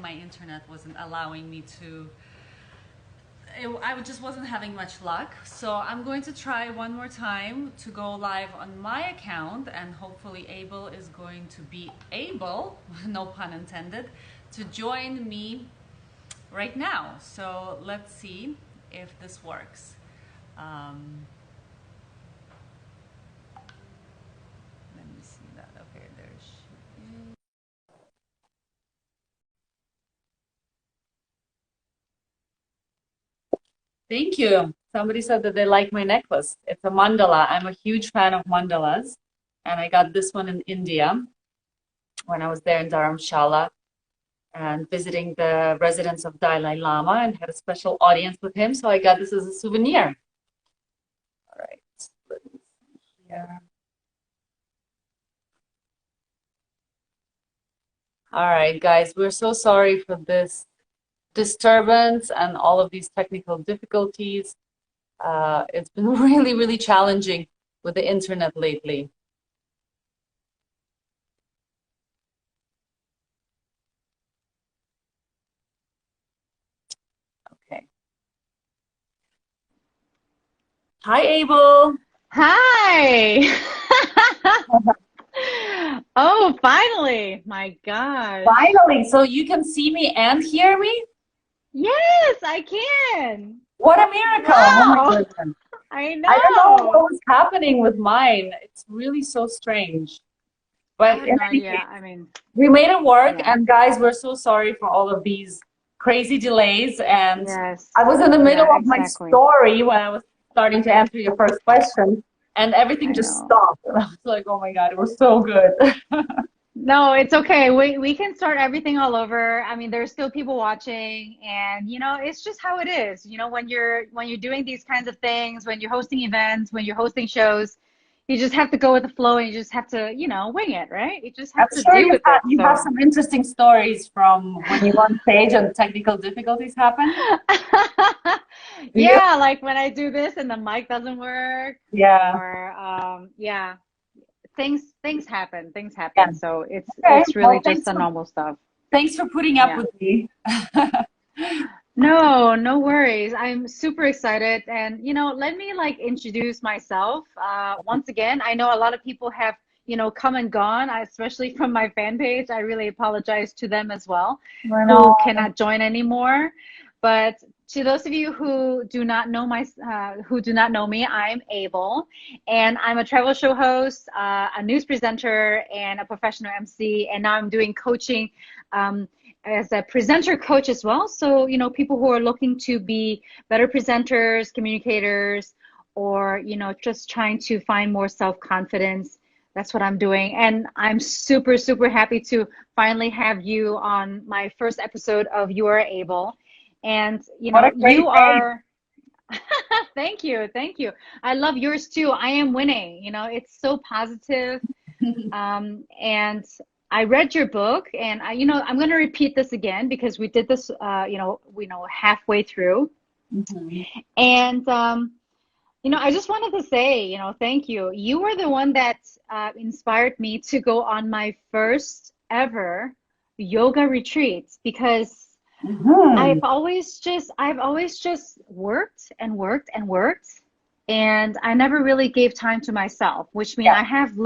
My internet wasn't allowing me to, I just wasn't having much luck. So I'm going to try one more time to go live on my account, and hopefully Abel is going to be able, no pun intended, to join me right now. So let's see if this works. Let me see that. Okay, there she is. Thank you. Somebody said that they like my necklace. It's a mandala. I'm a huge fan of mandalas. And I got this one in India when I was there in Dharamshala and visiting the residence of Dalai Lama and had a special audience with him. So I got this as a souvenir. All right. Let me see here. All right, guys, we're so sorry for this disturbance and all of these technical difficulties. It's been really, really challenging with the internet lately. Okay. Hi, Abel. Hi. Oh, finally. My gosh. Finally, so you can see me and hear me? Yes, I can. What a miracle. Oh my Wow. goodness. I I don't know what know. was happening with mine. It's really so strange. I But have in no any idea. case, I mean, we made it work. yeah. And guys, we're so sorry for all of these crazy delays. And Yes. I was in the middle Yeah, of my exactly. story when I was starting to answer your first question, and everything I just know. stopped. And I was like, oh my God, it was so good. No, it's okay. We can start everything all over. I mean, there's still people watching, and it's just how it is. When you're doing these kinds of things, when you're hosting events, when you're hosting shows, you just have to go with the flow, and you just have to, wing it, right? You just I'm have to sure deal with it. you have So, some interesting stories from when you were on stage and technical difficulties happened. Do you? yeah, like when I do this and the mic doesn't work, Yeah. or yeah, things happen. Things Yeah. happen. So it's Okay. it's really Well, just the normal stuff. thanks for putting up Yeah. with me. No, no worries. I'm super excited. And, let me like introduce myself. Once again, I know a lot of people have, come and gone, especially from my fan page. I really apologize to them as well, I who know. cannot join anymore. But to those of you who do not know who do not know me, I'm Abel, and I'm a travel show host, a news presenter, and a professional MC. And now I'm doing coaching. As a presenter coach as well. So, people who are looking to be better presenters, communicators, or, just trying to find more self-confidence. That's what I'm doing. And I'm super, super happy to finally have you on my first episode of You Are Able. And, What a great you name. are, thank you, thank you. I love yours too. I am winning. It's so positive. And I read your book, and I'm going to repeat this again because we did this, halfway through. Mhm. And, I just wanted to say, thank you. You were the one that inspired me to go on my first ever yoga retreat because Mhm. I've always just worked and worked and worked, and I never really gave time to myself, which means Yeah. I have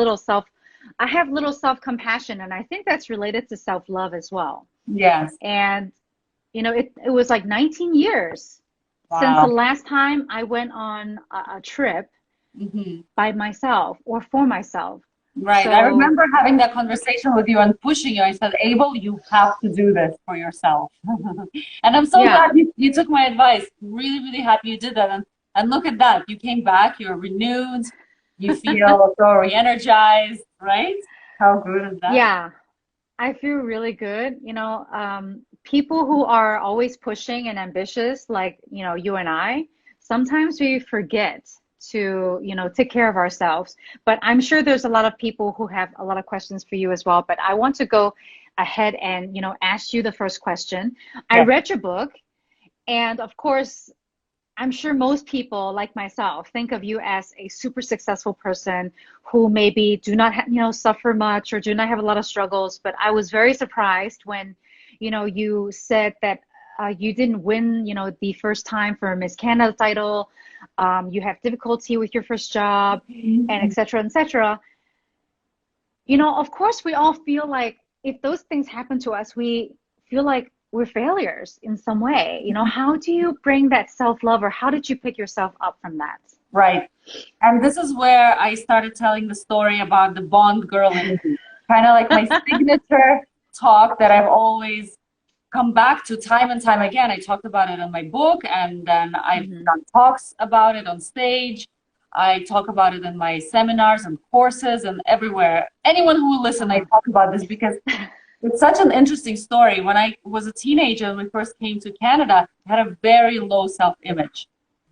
little self-compassion, and I think that's related to self-love as well. Yes. And it was like 19 years since the Wow. last time I went on a trip Hmm. by myself or for myself. Right. I So remember having that conversation with you and pushing you. I said, Abel, you have to do this for yourself. And I'm so glad yeah. you took my advice. Really, really happy you did that. And look at that. You came back, you're renewed, you feel so re-energized, right? How good is that? Yeah, I feel really good. People who are always pushing and ambitious, like, you and I, sometimes we forget to, take care of ourselves. But I'm sure there's a lot of people who have a lot of questions for you as well. But I want to go ahead and, ask you the first question. I Yes. read your book, and of course, I'm sure most people like myself think of you as a super successful person who maybe do not suffer much or do not have a lot of struggles. But I was very surprised when, you said that you didn't win, the first time for Miss Canada title. You have difficulty with your first job, and etc. etc. Of course, we all feel like if those things happen to us, we feel like we're failures in some way. How do you bring that self-love, or how did you pick yourself up from that? Right. And this is where I started telling the story about the Bond girl in me. Kind of like my signature talk that I've always come back to time and time again. I talked about it in my book, and then I've done talks about it on stage. I talk about it in my seminars and courses and everywhere. Anyone who will listen, I talk about this because it's such an interesting story. When I was a teenager and we first came to Canada, I had a very low self-image,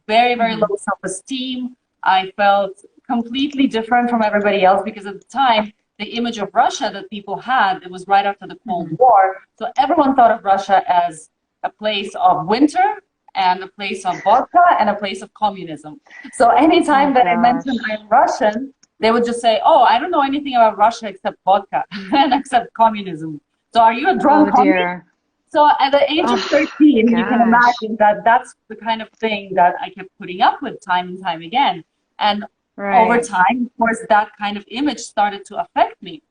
very, very low self-esteem. I felt completely different from everybody else because at the time, the image of Russia that people had, it was right after the Cold War. So everyone thought of Russia as a place of winter and a place of vodka and a place of communism. So anytime that I mentioned I'm Russian, they would just say, oh, I don't know anything about Russia except vodka and except communism. So are you a drunk communist? So at the age of 13, you can imagine that that's the kind of thing that I kept putting up with time and time again. And over time, of course, that kind of image started to affect me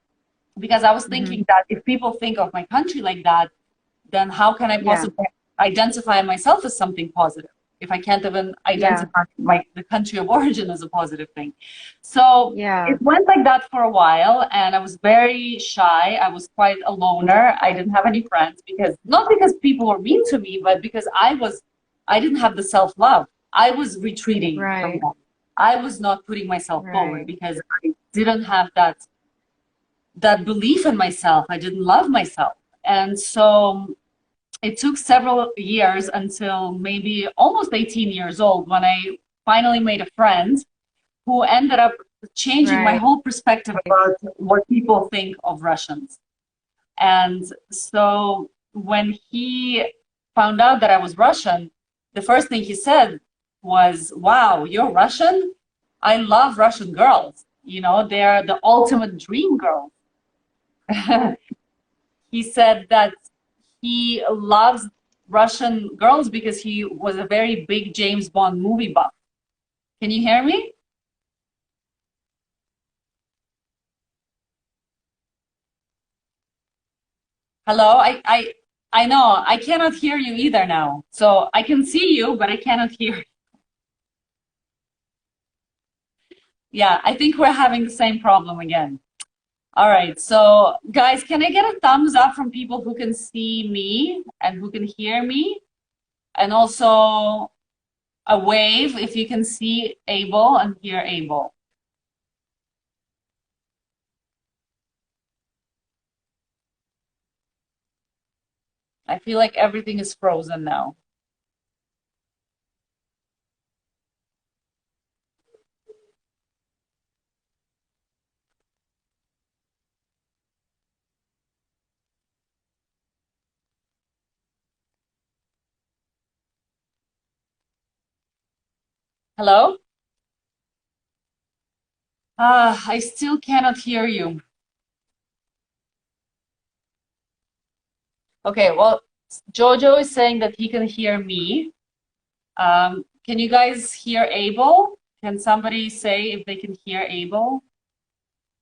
because I was thinking that if people think of my country like that, then how can I possibly identify myself as something positive if I can't even identify the country of origin as a positive thing? So it went like that for a while, and I was very shy. I was quite a loner. I didn't have any friends not because people were mean to me, but because I didn't have the self-love. I was retreating from that. I was not putting myself forward because I didn't have that belief in myself. I didn't love myself. And so it took several years until maybe almost 18 years old when I finally made a friend who ended up changing my whole perspective about what people think of Russians. And so when he found out that I was Russian, the first thing he said was, wow, you're Russian? I love Russian girls. They're the ultimate dream girls. He said that he loves Russian girls because he was a very big James Bond movie buff. Can you hear me? Hello? I know, I cannot hear you either now. So I can see you, but I cannot hear you. Yeah, I think we're having the same problem again. All right, so guys, can I get a thumbs up from people who can see me and who can hear me? And also a wave if you can see Abel and hear Abel. I feel like everything is frozen now. Hello? I still cannot hear you. Okay, well, Jojo is saying that he can hear me. Can you guys hear Abel? Can somebody say if they can hear Abel?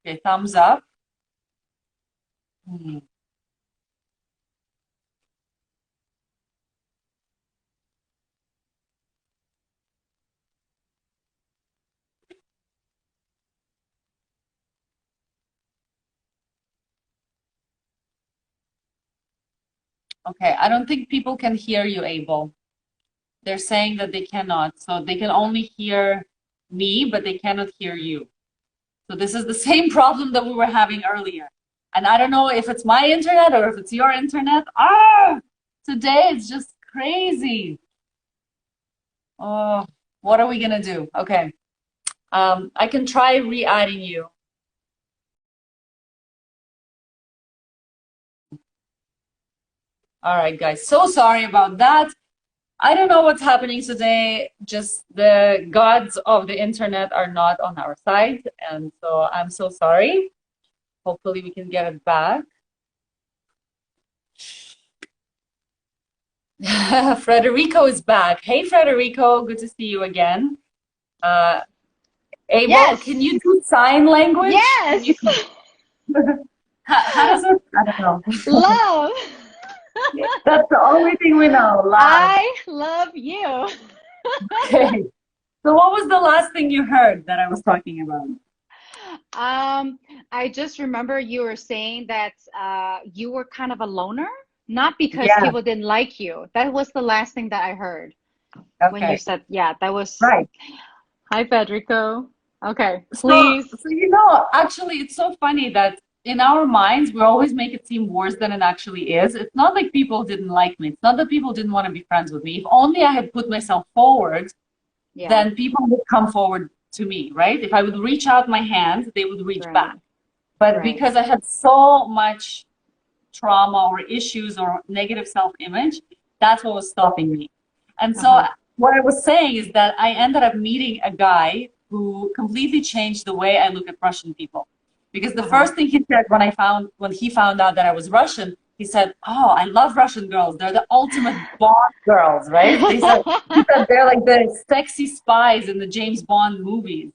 Okay, thumbs up. Okay, I don't think people can hear you, Abel. They're saying that they cannot. So they can only hear me, but they cannot hear you. So this is the same problem that we were having earlier. And I don't know if it's my internet or if it's your internet. Today it's just crazy. Oh, what are we gonna do? Okay. I can try re-adding you. All right, guys. So sorry about that. I don't know what's happening today. Just the gods of the internet are not on our side. And so I'm so sorry. Hopefully we can get it back. Frederico is back. Hey, Frederico, good to see you again. Uh, Abel, can Yes. you do sign language? Can you? Yes. How does it? I don't know. Love. That's the only thing we know. Love. I love you. Okay. So, what was the last thing you heard that I was talking about? I just remember you were saying that you were kind of a loner, not because Yeah. people didn't like you. That was the last thing that I heard when you Okay. said, yeah, that was, Right. hi, Federico. Okay, So, please. actually, it's so funny that in our minds, we always make it seem worse than it actually is. It's not like people didn't like me. It's not that people didn't want to be friends with me. If only I had put myself forward, Yeah. then people would come forward to me, right? If I would reach out my hand, they would reach Right. back. But Right. because I had so much trauma or issues or negative self-image, that's what was stopping me. And so Uh-huh. what I was saying is that I ended up meeting a guy who completely changed the way I look at Russian people. Because the Uh-huh. first thing he said when he found out that I was Russian, he said, "Oh, I love Russian girls. They're the ultimate Bond girls, right?" He said they're like the sexy spies in the James Bond movies.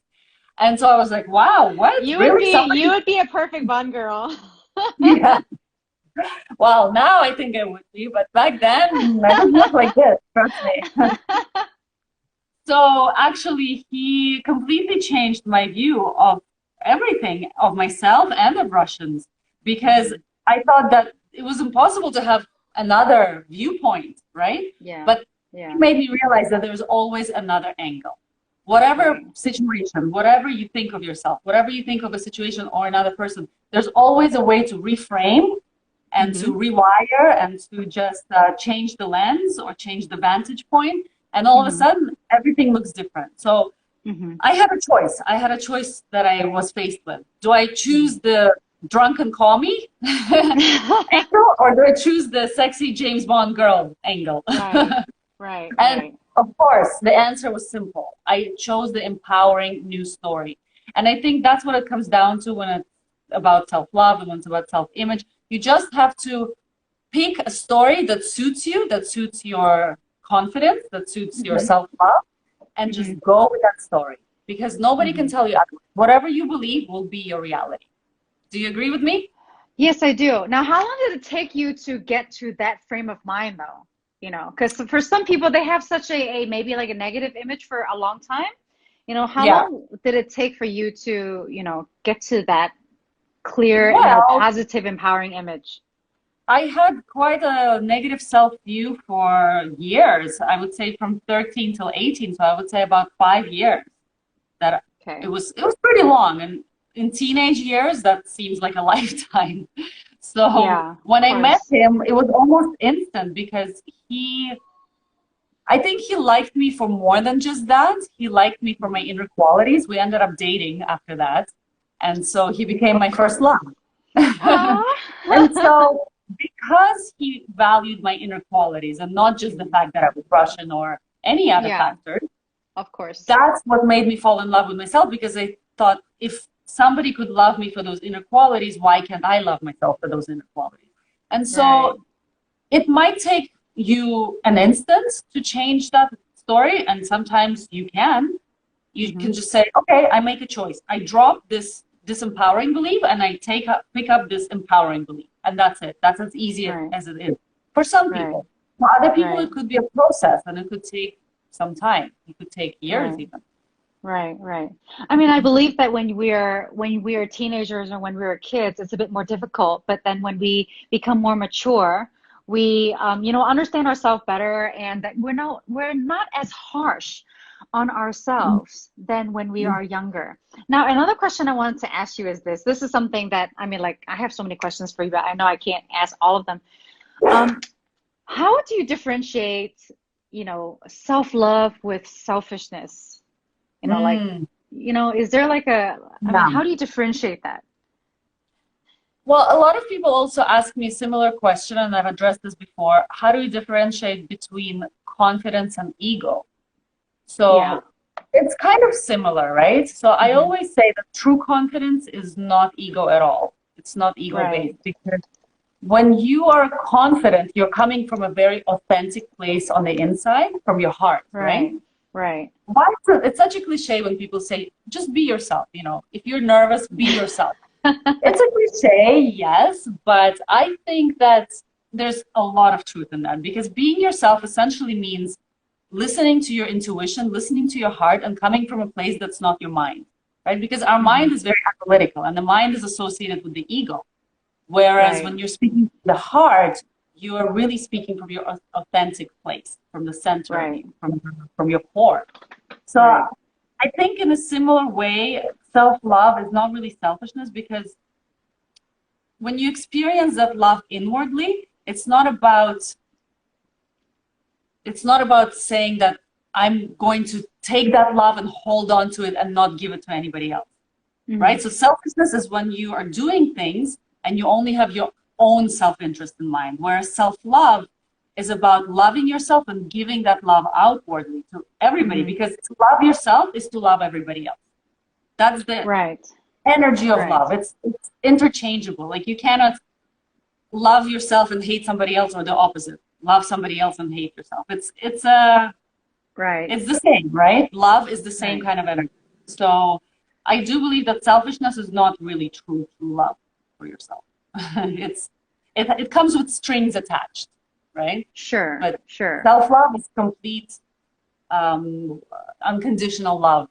And so I was like, "Wow, what? Really? You Somebody?" would be a perfect Bond girl. Yeah. Well, now I think I would be, but back then I didn't look like this, trust me. So actually, he completely changed my view of everything, of myself and of Russians, because Mhm. I thought that it was impossible to have another viewpoint, right? Yeah. But he Yeah. made me realize that there's always another angle. Whatever Right. situation, whatever you think of yourself, whatever you think of a situation or another person, there's always a way to reframe and to Mm-hmm. rewire and to just change the lens or change the vantage point, and all of a Mm-hmm. sudden everything looks different. So Mm-hmm. I had a choice. I had a choice that I was faced with. Do I Mm-hmm. choose the drunk and call me angle, or do I choose the sexy James Bond girl angle? Right. Right. And Right. of course, the answer was simple. I chose the empowering new story. And I think that's what it comes down to when it's about self love and when it's about self image. You just have to pick a story that suits you, that suits your confidence, that suits your Mm-hmm. self love, and Mm-hmm. just go with that story. Because nobody can Mm-hmm. tell you otherwise. Whatever you believe will be your reality. Do you agree with me? Yes, I do. Now, how long did it take you to get to that frame of mind, though? You know, because for some people, they have such a maybe like a negative image for a long time. You know, how Yeah. long did it take for you to, get to that clear, Well, positive, empowering image? I had quite a negative self view for years. I would say from 13 till 18. So I would say about 5 years that Okay. it was pretty long. And in teenage years, that seems like a lifetime. So Yeah, when of I met course. him, it was almost instant because I think he liked me for more than just that. He liked me for my Mhm. inner qualities. We ended up dating after that. And so he became Of my first course. love. And Ah. so, because he valued my inner qualities and not just the Mhm. fact that I was Russian or any other Yeah, factor, of course. that's what made me fall in love with myself because I thought if somebody could love me for those inner qualities, why can't I love myself for those inner qualities? And Right. so, it might take you an instant to change that story, and sometimes you can. You Hmm. can just say, okay, I make a choice. I drop this disempowering belief and I pick up this empowering belief. And that's it. That's as easy Right. as it is. For some Right. people. For other people, Right. it could be a process and it could take some time. It could take years Right. even. Right. Right. I mean, I believe that when we are teenagers or when we are kids, it's a bit more difficult. But then when we become more mature, we understand ourselves better, and that we're not as harsh on ourselves than when we are younger. Now, another question I wanted to ask you is this. This is something that, I mean, like, I have so many questions for you, but I know I can't ask all of them. Um, how do you differentiate, self-love with selfishness? Like, Mm, is there like I mean, yeah. how do you differentiate that? Well, a lot of people also ask me a similar question, and I've addressed this before. How do we differentiate between confidence and ego? Yeah. So it's kind of similar, right? So I Hmm. always say that true confidence is not ego at all. It's not ego Right. based because when you are confident, you're coming from a very authentic place on the inside, from your heart, right? Right. Right. Why it's such a cliche when people say, just be yourself, you know, if you're nervous, be yourself. It's a cliche, yes, but I think that there's a lot of truth in that, because being yourself essentially means listening to your intuition, listening to your heart, and coming from a place that's not your mind, right? Because our Mm-hmm. mind is very analytical, and the mind is associated with the ego. Whereas when Right. you're speaking from the heart, you are really speaking from your authentic place, from the center of Right. you, from your core. So Right. I think in a similar way, self-love is not really selfishness, because when you experience that love inwardly, it's not about saying that I'm going to take that love and hold on to it and not give it to anybody else, Mm-hmm. right? So selfishness is when you are doing things and you only have your own self-interest in mind, whereas self-love is about loving yourself and giving that love outwardly to everybody, Mm-hmm. because to love yourself is to love everybody else. That's the Right. energy of Right. love. It's interchangeable. Like you cannot love yourself and hate somebody else, or the opposite. Love somebody else and hate yourself. Right. It's the same, right? Love is the same Right. kind of energy. So I do believe that selfishness is not really true love for yourself. It comes with strings attached, right? Sure. But Sure. self-love is complete, um, unconditional love.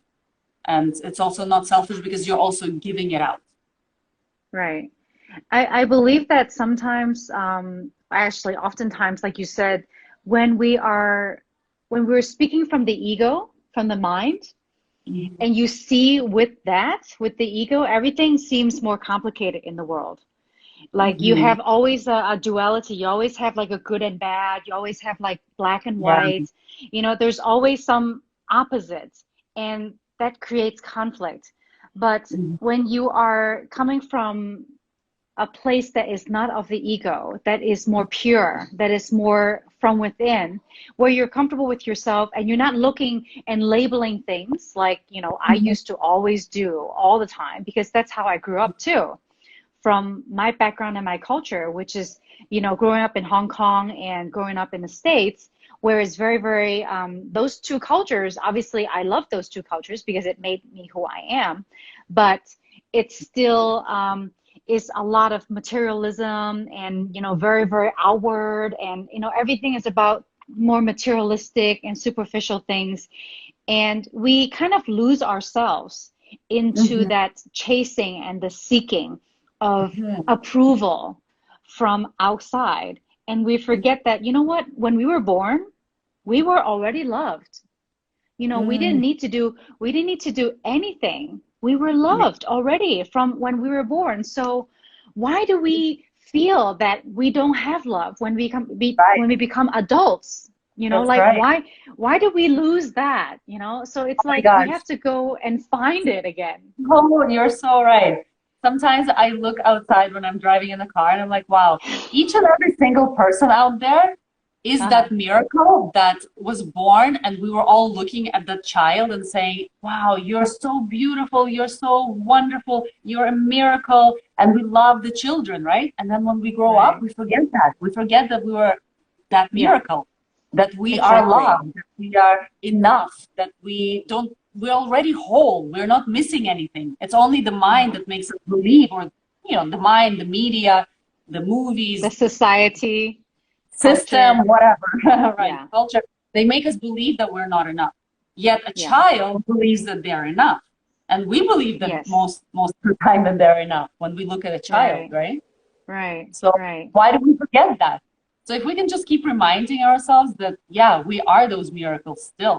And it's also not selfish because you're also giving it out. Right. I believe that sometimes, actually, oftentimes, like you said, when we are when we're speaking from the ego, from the mind, Mhm. and you see with the ego, everything seems more complicated in the world. Like you Mhm. have always a duality. You always have like a good and bad. You always have like black and Yeah. white. You know, there's always some opposites, and that creates conflict. But Mhm. when you are coming from a place that is not of the ego, that is more pure, that is more from within, where you're comfortable with yourself and you're not looking and labeling things like, you know, I Mhm. used to always do all the time, because that's how I grew up too, from my background and my culture, which is, you know, growing up in Hong Kong and growing up in the States, where it's very, very, those two cultures, obviously, I love those two cultures because it made me who I am, but it's still is a lot of materialism and, you know, very, very outward. And, you know, everything is about more materialistic and superficial things. And we kind of lose ourselves into Mhm. that chasing and the seeking of Mhm. approval from outside. And we forget that, you know what, when we were born, we were already loved. You know, Mhm. we didn't need to do anything. We were Yeah, loved already from when we were born. So why do we feel that we don't have love when right. when we become adults? You know, That's like right. why do we lose that? You know, so Oh it's my like we gosh. have to go and find it again. Oh, you're so right. Sometimes I look outside when I'm driving in the car and I'm like, wow, each and every single person out there is Uh-huh. that miracle that was born, and we were all looking at that child and saying, wow, you're so beautiful, you're so wonderful, you're a miracle, and we love the children, right? And then when we grow up, Right. we forget that. We forget that we were that Yeah, miracle, that we are exactly. loved, that we are enough, that we're already whole. We're not missing anything. It's only the mind Mhm. that makes us believe, or, the mind, the media, the The movies, society, culture. system, whatever, right? Yeah. Culture. They make us believe that we're not enough. Yet a Yeah. child believes that they're enough. And we believe that Yes. most of the time that they're enough when we look at a child, Right. right? Right. So Right. why do we forget that? So if we can just keep reminding ourselves that, yeah, we are those miracles still.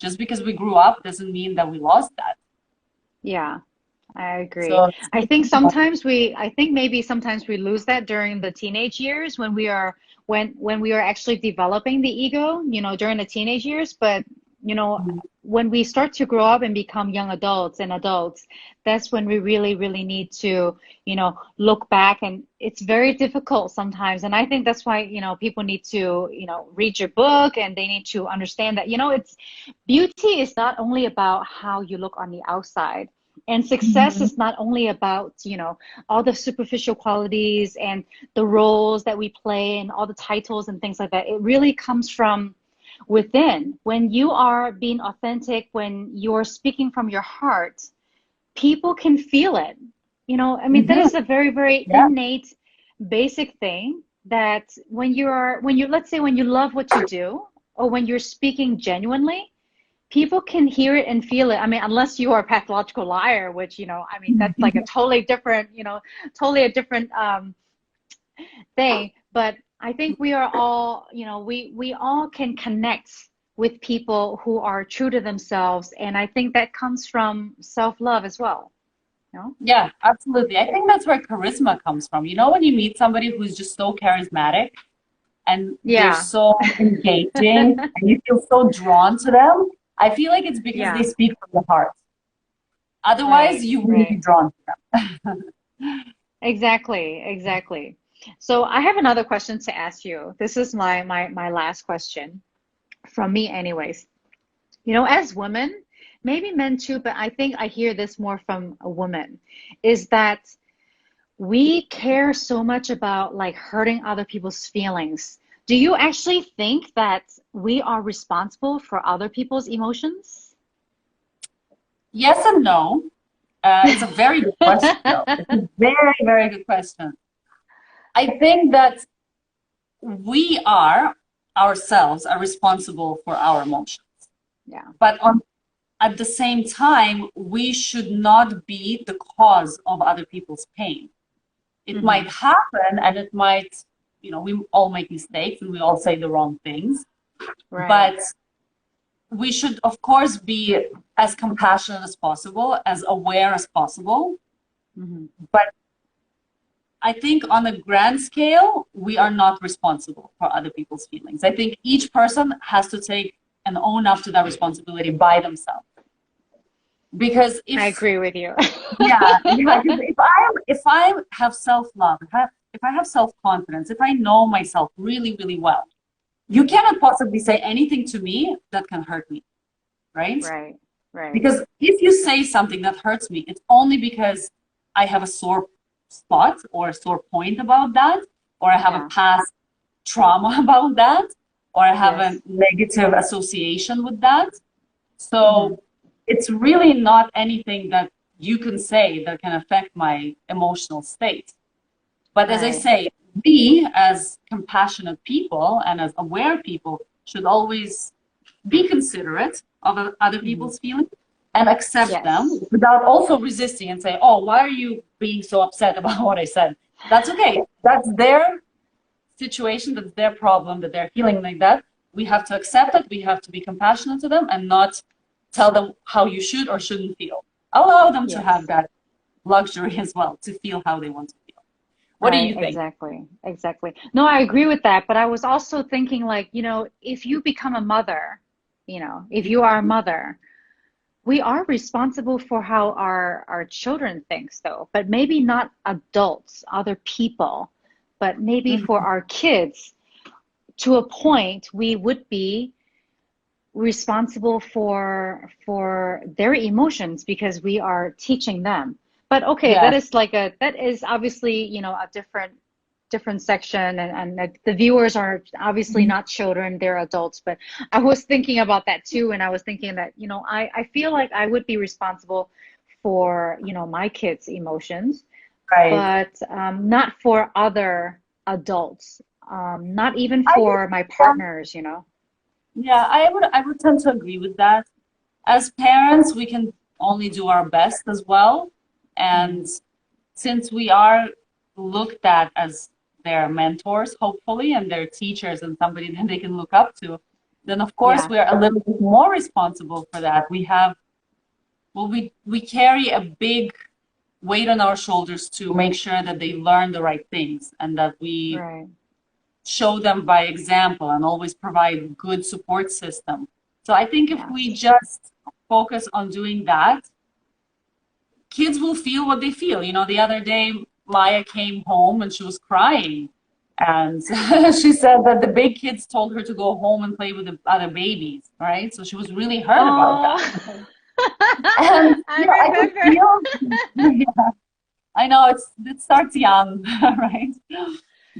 Just because we grew up doesn't mean that we lost that. Yeah. I agree. So, I think maybe sometimes we lose that during the teenage years when when we are actually developing the ego, you know, during the teenage years. But, you know, when we start to grow up and become young adults and adults, that's when we really, really need to, you know, look back. And it's very difficult sometimes. And I think that's why, you know, people need to, you know, read your book, and they need to understand that, you know, it's beauty is not only about how you look on the outside. And success Mhm. is not only about, all the superficial qualities and the roles that we play and all the titles and things like that. It really comes from within. When you are being authentic, when you're speaking from your heart, people can feel it. I mean, that Mhm. is a very, very Yeah. innate, basic thing that let's say when you love what you do, or when you're speaking genuinely, people can hear it and feel it. I mean, unless you are a pathological liar, which, I mean, that's like a totally different, totally a different thing. But I think we are all, we all can connect with people who are true to themselves. And I think that comes from self-love as well. You know? Yeah, absolutely. I think that's where charisma comes from. You know, when you meet somebody who's just so charismatic and they're Yeah. so engaging and you feel so drawn to them, I feel like it's because they Yeah. speak from the heart. Otherwise, Right. you wouldn't be Right. drawn to them. Exactly. Exactly. So I have another question to ask you. This is my last question from me anyways. As women, maybe men too, but I think I hear this more from a woman, is that we care so much about like hurting other people's feelings. Do you actually think that we are responsible for other people's emotions? Yes and no. It's a very good question, though. It's a very, very good question. I think that we are ourselves are responsible for our emotions. Yeah. But at the same time, we should not be the cause of other people's pain. It Hmm. might happen and it might, we all make mistakes and we all say the wrong things. Right. But we should, of course, be as compassionate as possible, as aware as possible. Hmm. But I think on a grand scale, we are not responsible for other people's feelings. I think each person has to take and own up to that responsibility by themselves. Because I if agree with you. yeah, 'cause if I have self-love, if I have self-confidence, if I know myself really, really well, you cannot possibly say anything to me that can hurt me, right? Right. Right. Because if you say something that hurts me, it's only because I have a sore spot or a sore point about that, or I have a Yeah. past trauma about that, or I have a Yes. negative association with that. Hmm. So it's really not anything that you can say that can affect my emotional state. But as I Right. say, we as compassionate people and as aware people should always be considerate of other Hmm. people's feelings and accept them Yes. without also resisting and say, oh, why are you being so upset about what I said? That's okay. That's their situation, that's their problem, that they're feeling like that. We have to accept it. We have to be compassionate to them and not tell them how you should or shouldn't feel. Allow them to have Yes. that luxury as well, to feel how they want to feel. What do Right, you think? exactly. Exactly. No, I agree with that, but I was also thinking like, if you become a mother, if you are a mother, we are responsible for how our children thinks though, but maybe not adults, other people, but maybe for Mhm. our kids, to a point we would be responsible for their emotions because we are teaching them. But okay, Yes. that is obviously, a different section, and the viewers are obviously Mhm. not children, they're adults. But I was thinking about that too, and I was thinking that, I feel like I would be responsible for, my kids' emotions, Right. but not for other adults, not even I for my yeah, partners. yeah, I would tend to agree with that. As parents, we can only do our best as well. Hmm. And since we are looked at as their mentors, hopefully, and their teachers and somebody that they can look up to, then of course Yeah. we are a little bit more responsible for that. We carry a big weight on our shoulders to make sure that they learn the right things and that we Right. show them by example and always provide good support system. So I think if we Yes. just focus on doing that, kids will feel what they feel. The other day, Maya came home and she was crying. And she said that the big kids told her to go home and play with the other babies, right? So she was really hurt about Oh, that. And I I could remember. feel, yeah, I know it starts young, right?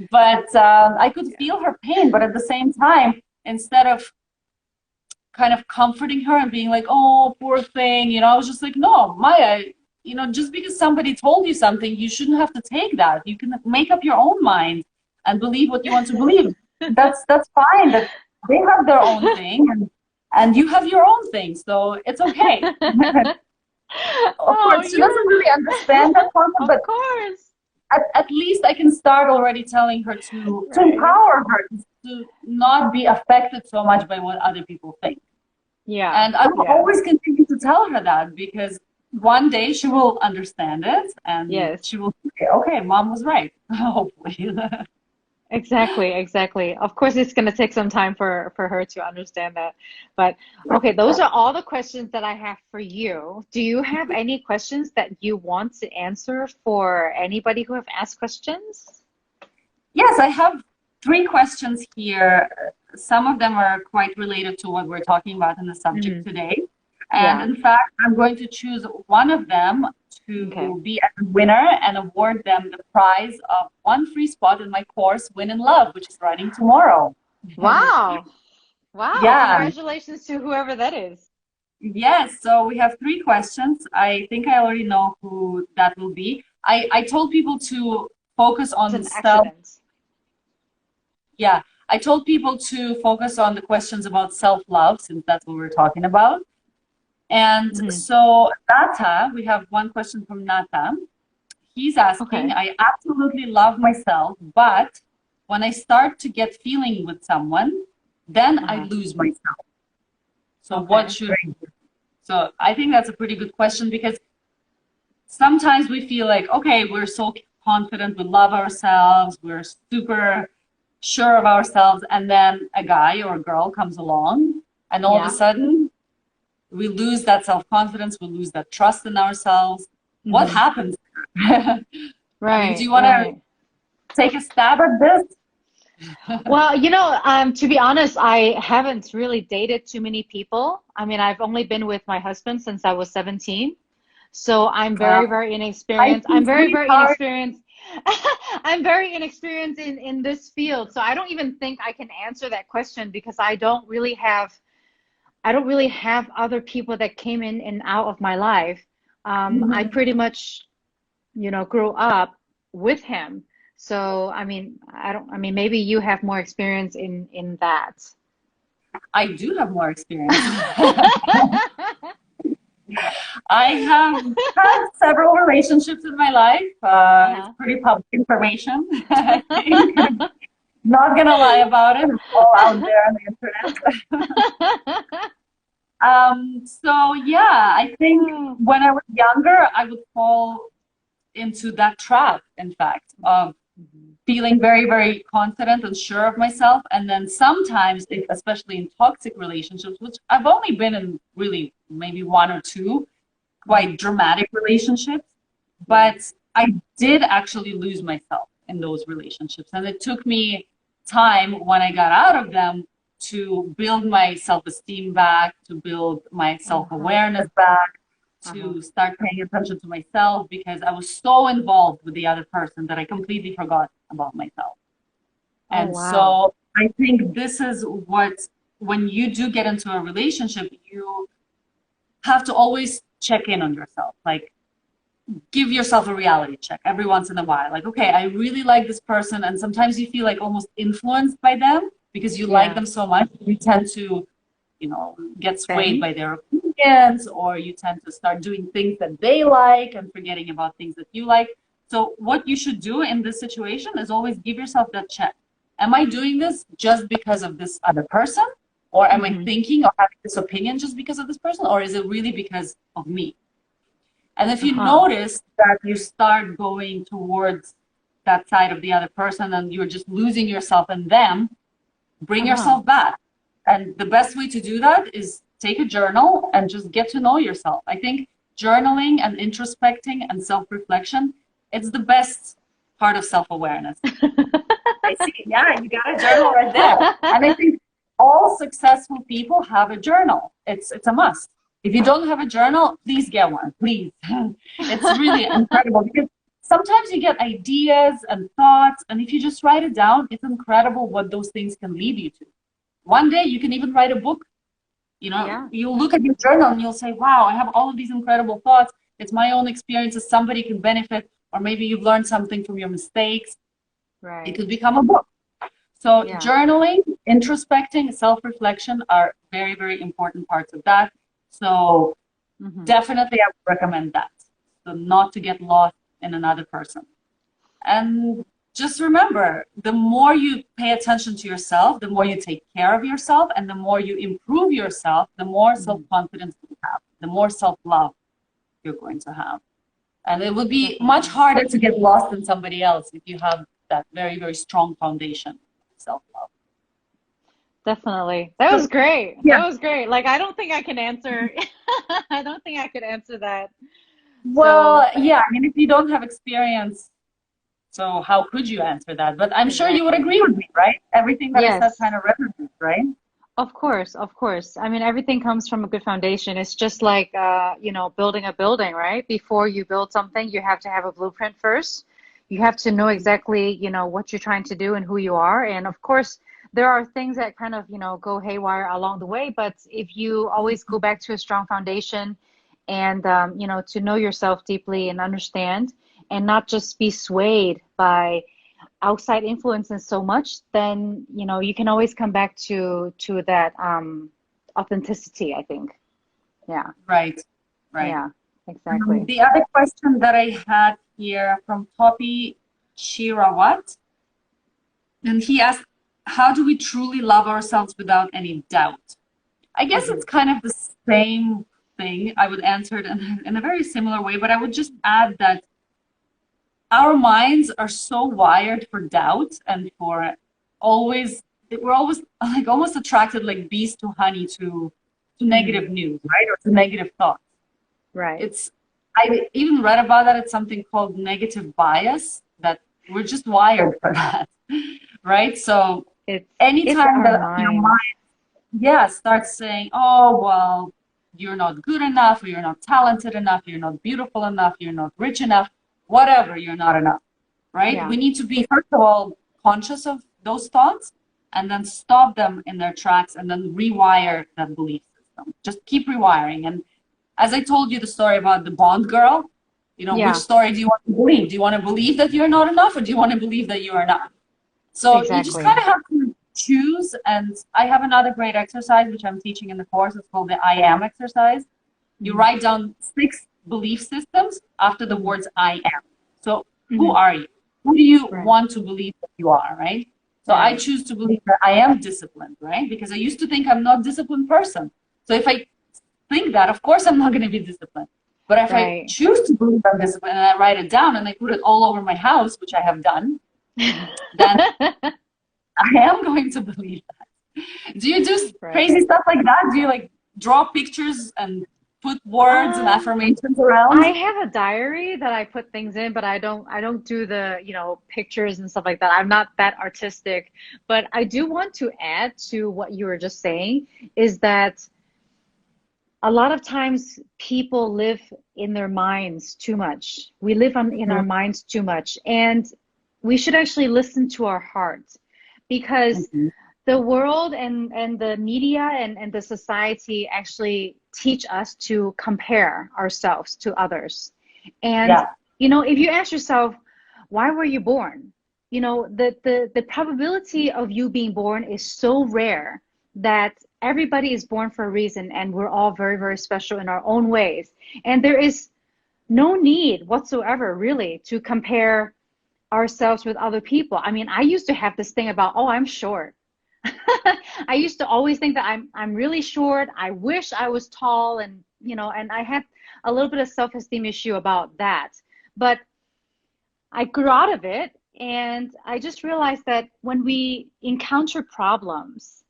But I could Yeah. feel her pain, but at the same time, instead of kind of comforting her and being like, oh, poor thing, I was just like, no, Maya, just because somebody told you something, you shouldn't have to take that. You can make up your own mind and believe what you want to believe. That's fine. That they have their own thing, and you have your own thing, so it's okay. Of Oh, course, she doesn't really understand that concept, of but course. at least I can start already telling her to Right. empower her to not be affected so much by what other people think. Yeah. And I will Yeah. always continue to tell her that because one day she will understand it and Yes. she will say, okay, mom was right, hopefully. Exactly, exactly. Of course, it's going to take some time for her to understand that. But okay, those are all the questions that I have for you. Do you have any questions that you want to answer for anybody who have asked questions? Yes, I have three questions here. Some of them are quite related to what we're talking about in the subject Hmm. today. And Yeah. in fact, I'm going to choose one of them Okay. to be a winner and award them the prize of one free spot in my course, Win in Love, which is running tomorrow. Wow. Wow. Yeah. Congratulations to whoever that is. Yes, so we have three questions. I think I already know who that will be. I told people to focus It's on an self, accident. yeah, I told people to focus on the questions about self-love since that's what we're talking about. And Hmm. so Nata, we have one question from Nata. He's asking, Okay. I absolutely love myself, but when I start to get feeling with someone, then I Uh-huh. lose myself. So what Okay. should I do? So I think that's a pretty good question because sometimes we feel like, okay, we're so confident, we love ourselves, we're super sure of ourselves, and then a guy or a girl comes along, and all of a Yeah. sudden we lose that self-confidence, we lose that trust in ourselves. What Hmm. happens? I mean, do Right, you want to right. take a stab at this? Well, to be honest, I haven't really dated too many people. I mean, I've only been with my husband since I was 17. So I'm Uh, very, very I inexperienced. see, I'm very, very sweetheart. inexperienced. I'm very inexperienced in this field. So I don't even think I can answer that question because I don't really have other people that came in and out of my life. I Mhm. pretty much grew up with him. So, I mean, maybe you have more experience in that. I do have more experience. I have had several relationships in my life. It's Uh-huh. pretty public information, I think. Not gonna lie about it. It's all out there on the internet. So yeah, I think Oh. when I was younger, I would fall into that trap, in fact, of Mhm. feeling very, very confident and sure of myself. And then sometimes, especially in toxic relationships, which I've only been in really maybe one or two Mhm. quite dramatic relationships, Yeah. but I did actually lose myself in those relationships. And it took me time when I got out of them to build my self-esteem back, to build my Uh-huh. self-awareness back, Uh-huh. to start paying attention to myself because I was so involved with the other person that I completely forgot about myself. Oh, And wow. so I think this is what, when you do get into a relationship, you have to always check in on yourself. Like, give yourself a reality check every once in a while. Like, okay, I really like this person. And sometimes you feel like almost influenced by them because you like Yeah. them so much. You tend to, get swayed Bend. by their opinions, or you tend to start doing things that they like and forgetting about things that you like. So, what you should do in this situation is always give yourself that check. Am I doing this just because of this other person? Or am I Hmm. thinking or having this opinion just because of this person? Or is it really because of me? And if you Uh-huh. notice that you start going towards that side of the other person and you're just losing yourself in them, bring Uh-huh. yourself back. And the best way to do that is take a journal and just get to know yourself. I think journaling and introspecting and self-reflection, it's the best part of self-awareness. I see. Yeah, you got a journal right there. And I think all successful people have a journal. It's a must. If you don't have a journal, please get one, please. It's really incredible because sometimes you get ideas and thoughts, and if you just write it down, it's incredible what those things can lead you to. One day you can even write a book. You know, Yeah. you'll look at your journal and you'll say, wow, I have all of these incredible thoughts. It's my own experiences. Somebody can benefit, or maybe you've learned something from your mistakes. It Right. could become a book. So Yeah. journaling, introspecting, self-reflection are very, very important parts of that. So definitely I would recommend that. So not to get lost in another person. And just remember, the more you pay attention to yourself, the more you take care of yourself, and the more you improve yourself, the more self-confidence you have, the more self-love you're going to have. And it would be much harder to get lost in somebody else if you have that very, very strong foundation of self-love. Definitely. That was great. Yeah. That was great. Like, I don't think I can answer. I don't think I could answer that. Well, So, yeah, I mean, if you don't have experience, so how could you answer that? But I'm sure you would exactly. agree with me, right? Everything that I said Yes. kind of resonates, right? Of course, of course. I mean, everything comes from a good foundation. It's just like, building a building, right? Before you build something, you have to have a blueprint first. You have to know exactly, what you're trying to do and who you are. And of course, there are things that kind of, go haywire along the way. But if you always go back to a strong foundation and, to know yourself deeply and understand and not just be swayed by outside influences so much, then you can always come back to that authenticity, I think. Yeah, Right, right. yeah, exactly. The other question that I had here from Topi Shirawat, and he asked, how do we truly love ourselves without any doubt? I guess Hmm. it's kind of the same thing. I would answer it in a very similar way, but I would just add that our minds are so wired for doubt and for always, we're always like almost attracted like bees to honey to negative Hmm. news, right? Or to negative thoughts. Right. It's, I even read about that. It's something called negative bias, that we're just wired for that, right? So It's anytime our that your mind. mind, yeah, starts saying, oh, well, you're not good enough, or you're not talented enough, you're not beautiful enough, you're not rich enough, whatever, you're not enough, right? Yeah. We need to be, first of all, conscious of those thoughts and then stop them in their tracks and then rewire that belief system. Just keep rewiring. And as I told you the story about the Bond girl, which Yeah, story do you want to believe? Do you want to believe that you're not enough, or do you want to believe that you are enough? So you just kind exactly. of have to choose. And I have another great exercise, which I'm teaching in the course. It's called the I am exercise. You Hmm. write down 6 belief systems after the Hmm. words I am. So who Hmm. are you? Who do you Right. want to believe that you are, right? So I Right. choose to believe that I am disciplined, right? Because I used to think I'm not a disciplined person. So if I think that, of course I'm not going to be disciplined. But if I Right. choose to believe I'm disciplined and I write it down and I put it all over my house, which I have done, then I am going to believe that. Do you do Right. crazy stuff like that? Do you like draw pictures and put words and Um, affirmations I around? have a diary that I put things in, but I don't do the, pictures and stuff like that. I'm not that artistic. But I do want to add to what you were just saying is that a lot of times people live in their minds too much. We live in our minds too much. And we should actually listen to our heart because Mhm. the world and the media and the society actually teach us to compare ourselves to others. And, Yeah, if you ask yourself, why were you born? The probability of you being born is so rare that everybody is born for a reason and we're all very, very special in our own ways. And there is no need whatsoever, really, to compare ourselves with other people. I mean, I used to have this thing about, oh, I'm short. I used to always think that I'm really short. I wish I was tall, and I had a little bit of self-esteem issue about that. But I grew out of it, and I just realized that when we encounter problems,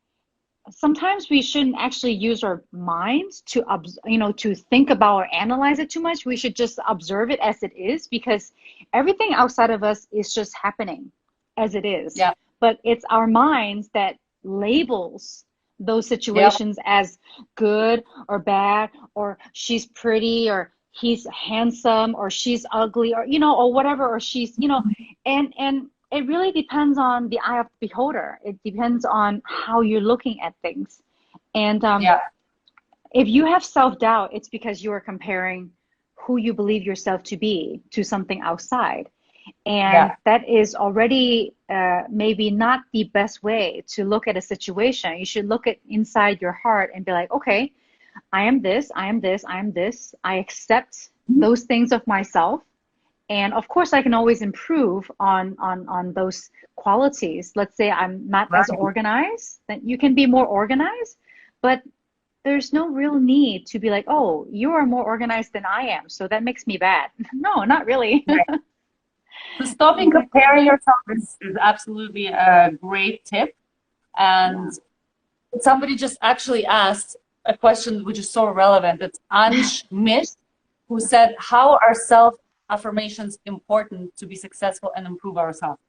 sometimes we shouldn't actually use our minds to think about or analyze it too much. We should just observe it as it is, because everything outside of us is just happening as it is. yeah, But it's our minds that labels those Yep. situations as good or bad, or she's pretty, or he's handsome, or she's ugly, or or whatever, or she's, and it really depends on the eye of the beholder. It depends on how you're looking at things. And Yeah. if you have self-doubt, it's because you are comparing who you believe yourself to be to something outside. And Yeah. that is already maybe not the best way to look at a situation. You should look at inside your heart and be like, okay, I am this, I am this, I am this. I accept those things of myself. And of course, I can always improve on those qualities. Let's say I'm not as Right. organized, then you can be more organized, but there's no real need to be like, oh, you are more organized than I am, so that makes me bad. No, not really. Right. So stopping Exactly. comparing yourself is absolutely a great tip. Yeah. And somebody just actually asked a question which is so relevant. It's Ansh Mish, who said, how are self affirmations important to be successful and improve ourselves?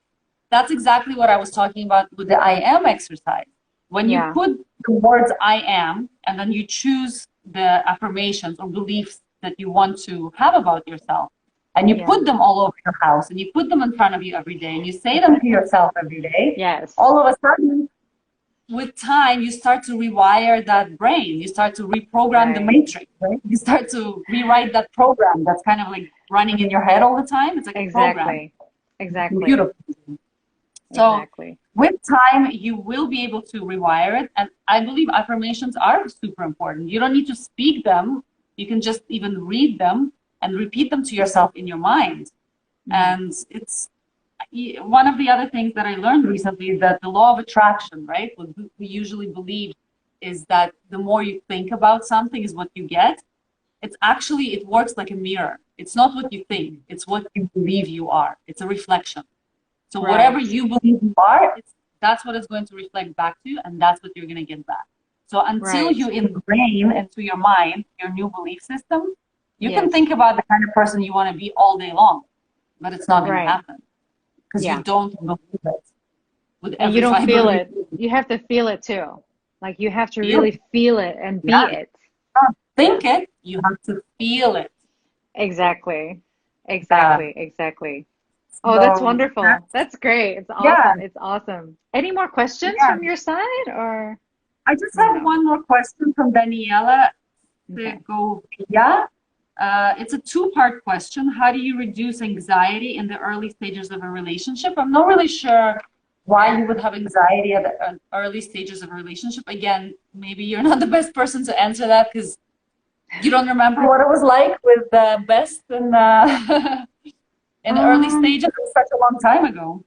That's exactly what I was talking about with the I am exercise. When you Yeah. put the words I am and then you choose the affirmations or beliefs that you want to have about yourself, and you Yeah. put them all over your house and you put them in front of you every day and you say them to yourself every day, Yes. all of a sudden, with time, you start to rewire that brain. You start to reprogram the Right. matrix, right? You start to rewrite that program that's kind of like running in your head all the time. It's like a program, Exactly. Exactly. computer. So Exactly. with time, you will be able to rewire it. And I believe affirmations are super important. You don't need to speak them. You can just even read them and repeat them to yourself in your mind. Mm. And it's one of the other things that I learned recently is that the law of attraction, right? What we usually believe is that the more you think about something is what you get. It's actually, it works like a mirror. It's not what you think, it's what you believe you are. It's a reflection. So whatever Right. you believe you are, that's what it's going to reflect back to you, and that's what you're going to get back. So until Right. you ingrain into your mind your new belief system, you can Yes. think about the kind of person you want to be all day long, but it's not going to Right. happen because you Yeah. don't believe it with And you every don't fiber feel of your it. You have to feel it too. Like you have to being. really feel it and be Yeah, it. not Yeah. think it, you have to feel it. Exactly. Yeah. Exactly. Exactly. Oh, that's So wonderful. That's great. It's yeah, awesome. It's awesome. Any more questions yeah. from your side or I just have no? one more question from Daniela Okay. Segovia. It's a two-part question. How do you reduce anxiety in the early stages of a relationship? I'm not really sure why you would have anxiety at the early stages of a relationship. Again, maybe you're not the best person to answer that because you don't remember what it was like with the best and in the early Um, stages. It was such a long time ago.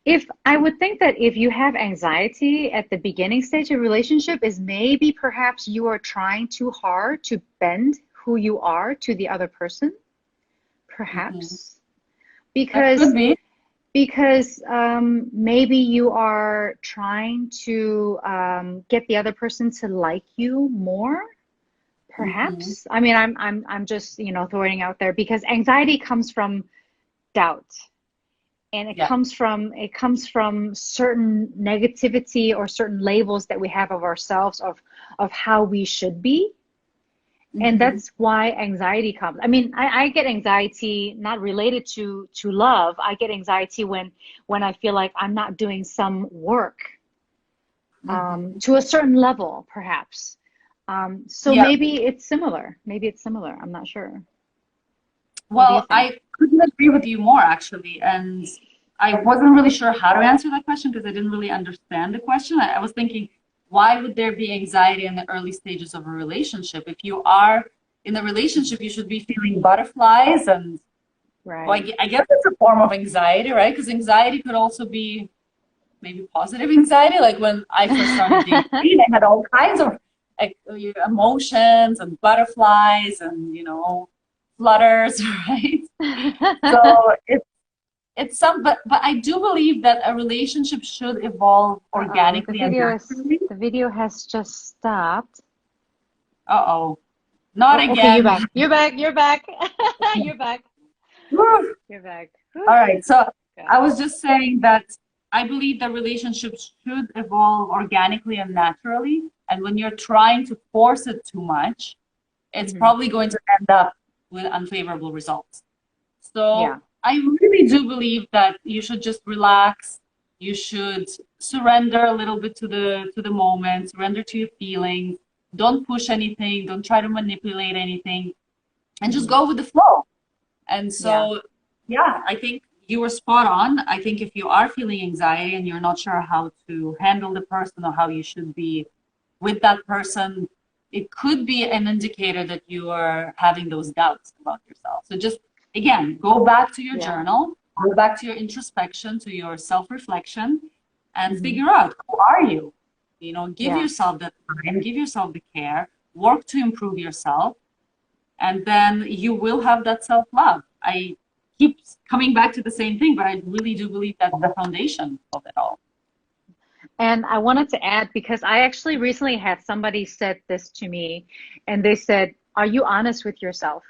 if I would think that if you have anxiety at the beginning stage of relationship is maybe perhaps you are trying too hard to bend who you are to the other person, Mhm. perhaps. That could Because be. maybe you are trying to get the other person to like you more, Mhm. perhaps. I mean, I'm just, throwing out there because anxiety comes from doubt, and Yeah. it comes from certain negativity or certain labels that we have of ourselves of how we should be. And Mhm. that's why anxiety comes. I mean, I get anxiety not related to love. I get anxiety when I feel like I'm not doing some work Mhm. to a certain level, perhaps. So Yeah. maybe it's similar. Maybe it's similar. I'm not sure. What do you Well, think? I couldn't agree with you more, actually. And I wasn't really sure how to answer that question because I didn't really understand the question. I was thinking, why would there be anxiety in the early stages of a relationship? If you are in a relationship, you should be feeling butterflies. And well, Right. I guess it's a form of anxiety, right? Because anxiety could also be maybe positive anxiety. Like when I first started dating, I had all kinds of like, emotions and butterflies and, flutters, right? So but I do believe that a relationship should evolve Uh-oh, organically and naturally. the video has just stopped. Uh-oh, not Oh, okay, you're again. back. You're back. You're back. You're back. Woo. You're back. All Whew. right, so I Good. was just saying that I believe that relationships should evolve organically and naturally. And when you're trying to force it too much, it's Hmm. probably going to end up with unfavorable results. So Yeah. I really do believe that you should just relax. You should surrender a little bit to the moment, surrender to your feelings. Don't push anything, don't try to manipulate anything, and just Hmm. go with the flow. And Yeah. so, yeah, I think you were spot on. I think if you are feeling anxiety and you're not sure how to handle the person or how you should be with that person, it could be an indicator that you are having those doubts about yourself. So just, again, go back to your Yeah. journal, go back to your introspection, to your self-reflection, and Hmm. figure out who are you? You know, give Yeah. yourself the time, give yourself the care, work to improve yourself, and then you will have that self-love. I keep coming back to the same thing, but I really do believe that's the foundation of it all. And I wanted to add, because I actually recently had somebody said this to me, and they said, "Are you honest with yourself?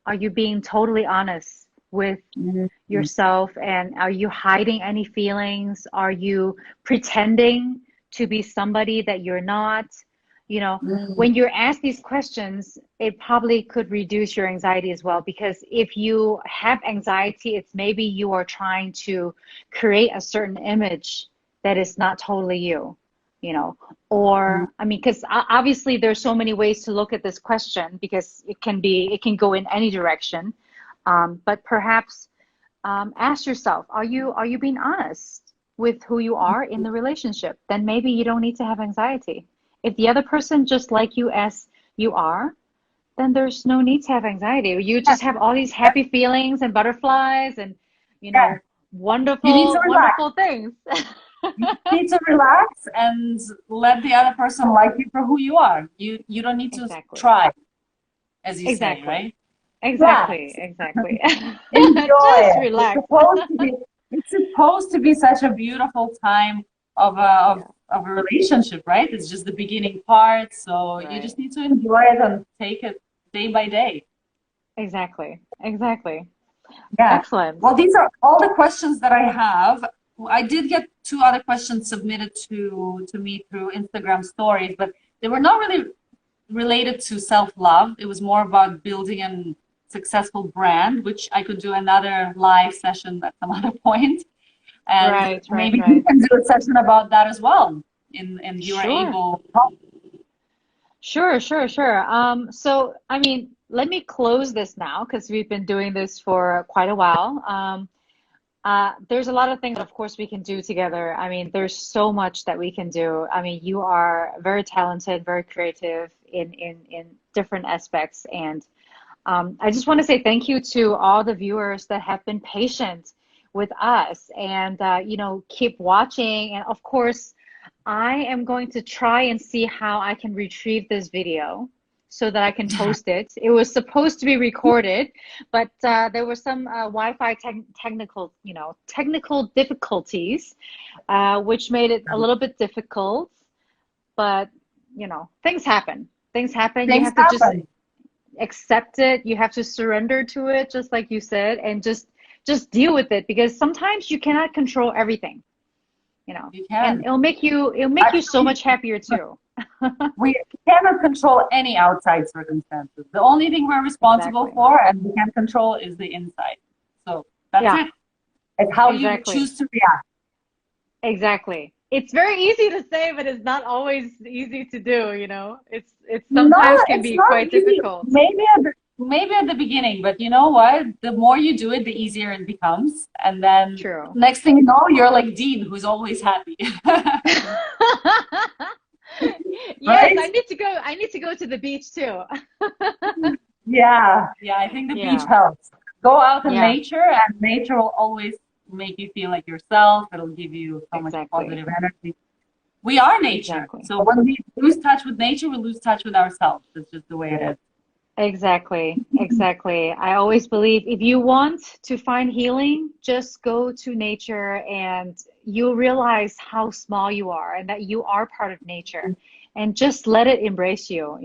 Are you being totally honest with Mm-hmm. yourself? And are you hiding any feelings? Are you pretending to be somebody that you're not?" You know, when you're asked these questions, it probably could reduce your anxiety as well. Because if you have anxiety, it's maybe you are trying to create a certain image that is not totally you, you know. Or, I mean, because obviously there's so many ways to look at this question, because it can go in any direction. But perhaps ask yourself, are you being honest with who you are in the relationship? Then maybe you don't need to have anxiety. If the other person just like you as you are, then there's no need to have anxiety. You Yeah, just have all these happy feelings and butterflies and, you yeah. know, You need to wonderful, relax. wonderful things. You need to relax and let the other person like you for who you are. You don't need to Exactly. try, as you say, Exactly. right? Exactly. Relax, Exactly. enjoy Just it. relax. It's supposed to be such a beautiful time of Yeah. of a relationship, right? It's just the beginning part, so you Right. just need to enjoy it and take it day by day. Exactly. Exactly. Yeah. Excellent. Well, these are all the questions that I have. I did get two other questions submitted to me through Instagram stories, but they were not really related to self-love. It was more about building a successful brand, which I could do another live session at some other point. And Right, right, maybe we right. can do a session about that as well in You Are Sure. Able. Sure, sure, sure. So, I mean, let me close this now because we've been doing this for quite a while. There's a lot of things, of course, we can do together. I mean, there's so much that we can do. I mean, you are very talented, very creative in different aspects. And I just want to say thank you to all the viewers that have been patient with us and, keep watching. And of course, I am going to try and see how I can retrieve this video so that I can post it. It was supposed to be recorded, but there were some Wi-Fi technical difficulties, which made it a little bit difficult. But things happen. Things happen. You Things have to just happen. accept it. You have to surrender to it, just like you said, and just deal with it because sometimes you cannot control everything, You and can. it'll make you so Actually, much happier too. we cannot control any outside circumstances. The only thing we're responsible Exactly. for and we can control is the inside. So that's Yeah, it. It's how you exactly. choose to react. Exactly. It's very easy to say, but it's not always easy to do, It's No, sometimes can it's be not quite easy. difficult. Maybe at the beginning, but you know what? The more you do it, the easier it becomes. And then True. next thing you know, you're like Dean, who's always happy. Yes, Right? I need to go to the beach too. Yeah. Yeah, I think the beach Yeah, helps. Go out in yeah, nature, and nature will always make you feel like yourself. It'll give you so much exactly. positive energy. We are nature. Exactly. So when we lose touch with nature, we lose touch with ourselves. It's just the way it is. Exactly, exactly. I always believe if you want to find healing, just go to nature and you'll realize how small you are and that you are part of nature. And just let it embrace you,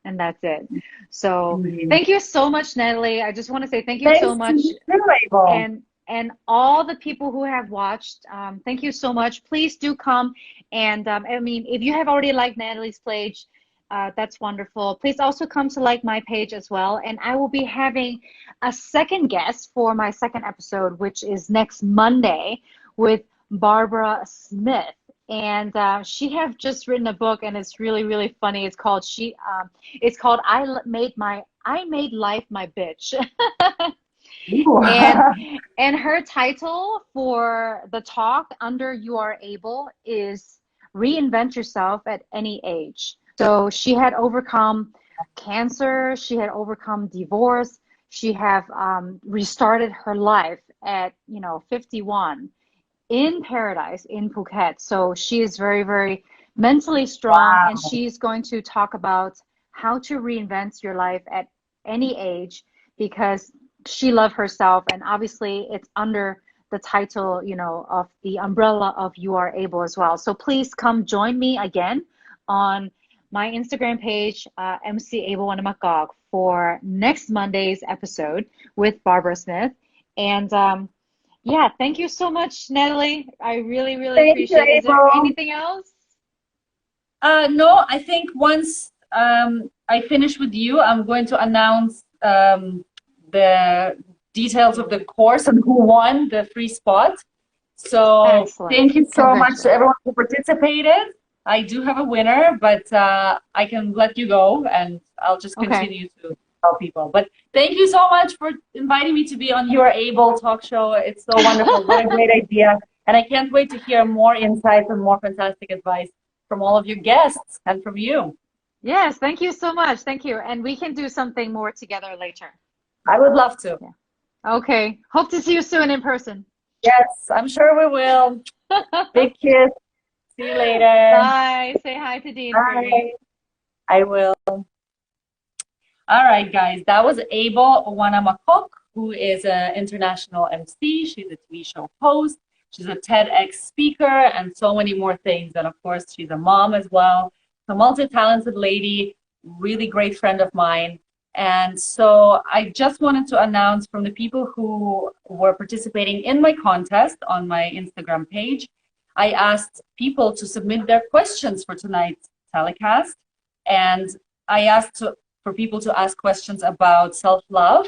and that's it. So Indeed. thank you so much, Natalie. I just want to say thank you so Thanks to much. you too, Abel. And And all the people who have watched, thank you so much. Please do come. And I mean, if you have already liked Natalie's page, that's wonderful. Please also come to like my page as well. And I will be having a second guest for my second episode, which is next Monday with Barbara Smith. And she have just written a book, and it's really, really funny. It's called I Made Life My Bitch. And and her title for the talk under You Are Able is Reinvent Yourself at Any Age. So she had overcome cancer, she had overcome divorce, she have restarted her life at 51 in paradise in Phuket. So she is very, very mentally strong, Wow. and she's going to talk about how to reinvent your life at any age, because she loved herself, and obviously it's under the title, of the umbrella of You Are Able as well. So please come join me again on my Instagram page, MC Able Wanamakog, for next Monday's episode with Barbara Smith. And yeah, thank you so much, Natalie. I really, really appreciate it. Is there anything else? No, I think once I finish with you, I'm going to announce the details of the course and who won the free spot. So Excellent. Thank you so much to everyone who participated. I do have a winner, but I can let you go, and I'll just continue to tell people. But thank you so much for inviting me to be on You Are Able talk show. It's so wonderful. What a great idea. And I can't wait to hear more insights and more fantastic advice from all of your guests and from you. Yes, thank you so much. Thank you. And we can do something more together later. I would love to. Yeah. Okay. Hope to see you soon in person. Yes, I'm sure we will. Big kiss. See you later. Bye. Say hi to Dean for me. I will. All right, guys. That was Able Wanamakok, who is an international MC. She's a TV show host. She's a TEDx speaker and so many more things. And of course, she's a mom as well. A multi-talented lady, really great friend of mine. And so I just wanted to announce from the people who were participating in my contest on my Instagram page, I asked people to submit their questions for tonight's telecast. And I asked for people to ask questions about self-love.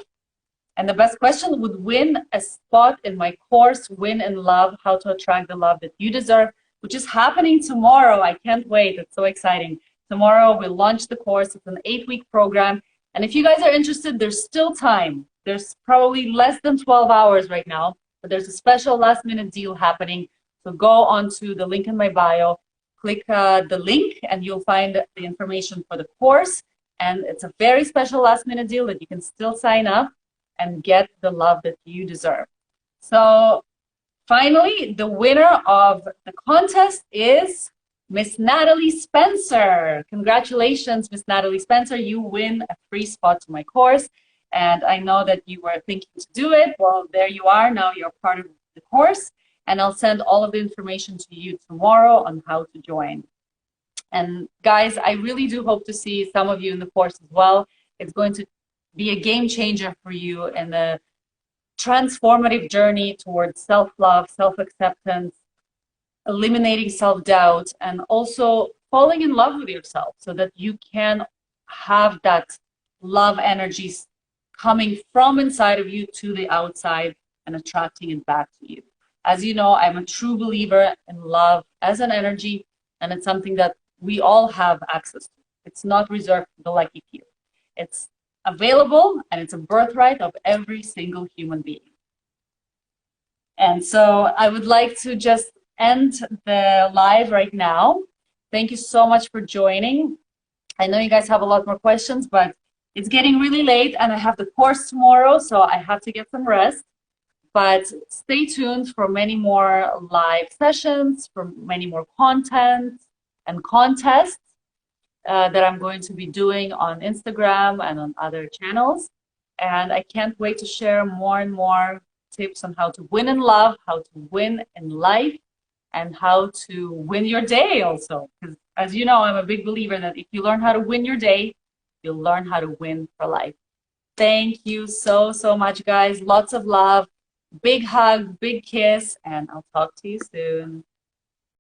And the best question would win a spot in my course, Win in Love, How to Attract the Love That You Deserve, which is happening tomorrow. I can't wait. It's so exciting. Tomorrow we'll launch the course. It's an 8-week program. And if you guys are interested, there's still time. There's probably less than 12 hours right now, but there's a special last-minute deal happening. So go onto the link in my bio, click the link, and you'll find the information for the course. And it's a very special last-minute deal that you can still sign up and get the love that you deserve. So finally, the winner of the contest is Miss Natalie Spencer. Congratulations, Miss Natalie Spencer. You win a free spot to my course. And I know that you were thinking to do it. Well, there you are. Now you're part of the course. And I'll send all of the information to you tomorrow on how to join. And guys, I really do hope to see some of you in the course as well. It's going to be a game changer for you in the transformative journey towards self-love, self-acceptance, eliminating self-doubt, and also falling in love with yourself so that you can have that love energy coming from inside of you to the outside and attracting it back to you. As you know, I'm a true believer in love as an energy, and it's something that we all have access to. It's not reserved for the lucky few. It's available, and it's a birthright of every single human being. And so I would like to just end the live right now. Thank you so much for joining. I know you guys have a lot more questions, but it's getting really late and I have the course tomorrow, so I have to get some rest. But stay tuned for many more live sessions, for many more content and contests that I'm going to be doing on Instagram and on other channels. And I can't wait to share more and more tips on how to win in love, how to win in life, and how to win your day also. Because as you know, I'm a big believer that if you learn how to win your day, you'll learn how to win for life. Thank you so, so much, guys. Lots of love. Big hug, big kiss, and I'll talk to you soon.